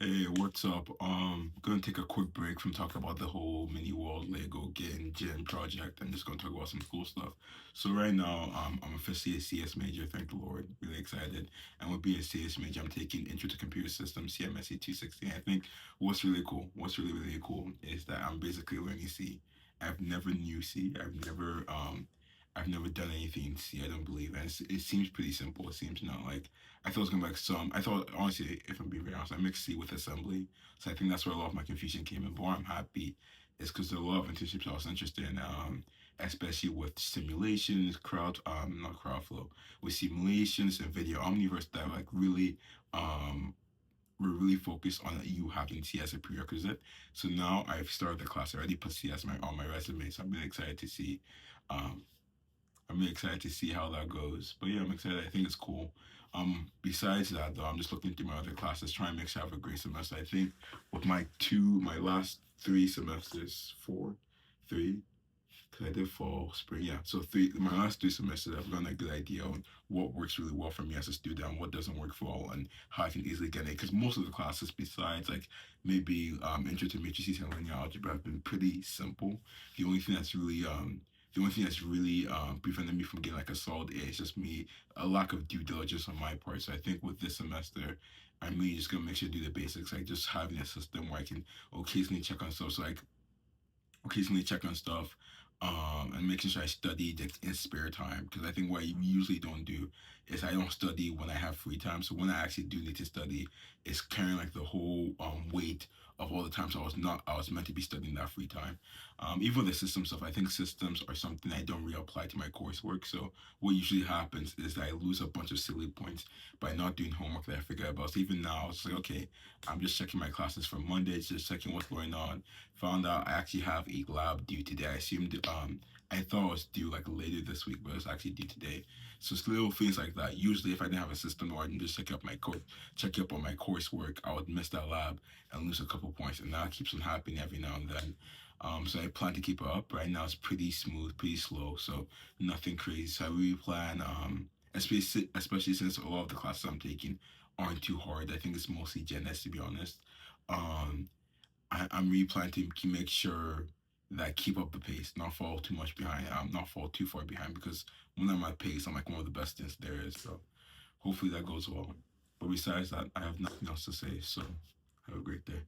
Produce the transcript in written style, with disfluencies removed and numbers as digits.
Hey, what's up? Gonna take a quick break from talking about the whole mini world Lego game gym project and just gonna talk about some cool stuff. So right now, I'm officially a CS major, thank the Lord. Really excited. And with being a CS major, I'm taking Intro to Computer Systems, CMSC 260. I think what's really cool is that I'm basically learning C. I've never knew C. I've never done anything in C, I don't believe. And it seems pretty simple. It seems not like I thought it was gonna be like some. I thought honestly, if I'm being very honest, I mixed C with assembly, so I think that's where a lot of my confusion came in. But why I'm happy is because there are a lot of internships I was interested in, especially with simulations, not crowdflow, with simulations and video Omniverse that like really, we're really focused on you having C as a prerequisite. So now I've started the class. I already put C as my on my resume, so I'm really excited to see. Um, I'm really excited to see how that goes. But yeah, I'm excited. I think it's cool. Besides that though, I'm just looking through my other classes, trying to make sure I have a great semester. I think with my last three semesters, three, because I did fall, spring, yeah. So my last three semesters, I've gotten a good idea on what works really well for me as a student and what doesn't work for all, and how I can easily get it. Because most of the classes, besides like maybe intro to matrices and linear algebra, have been pretty simple. The only thing that's really prevented me from getting like a solid A is just me a lack of due diligence on my part. So I think with this semester, I'm really just gonna make sure to do the basics, like just having a system where I can occasionally check on stuff. So like occasionally check on stuff, and making sure I study in spare time. Because I think what I usually don't do is I don't study when I have free time. So when I actually do need to study, it's carrying like the whole weight of all the times I was meant to be studying that free time. Even the system stuff, I think systems are something I don't really apply to my coursework. So what usually happens is I lose a bunch of silly points by not doing homework that I forget about. So even now, it's like, okay, I'm just checking my classes from Monday, just checking what's going on. Found out I actually have a lab due today. I thought it was due like later this week, but it's actually due today. So it's little things like that. Usually, if I didn't have a system or I didn't just check up on my coursework, I would miss that lab and lose a couple points. And that keeps on happening every now and then. So I plan to keep it up. Right now, it's pretty smooth, pretty slow, so nothing crazy. So I really plan, especially since a lot of the classes I'm taking aren't too hard. I think it's mostly Gen S, to be honest. Um, I'm really planning to make sure that I keep up the pace, not fall too much behind. Not fall too far behind because when I'm at pace, I'm like one of the best students there is. So hopefully that goes well. But besides that, I have nothing else to say. So have a great day.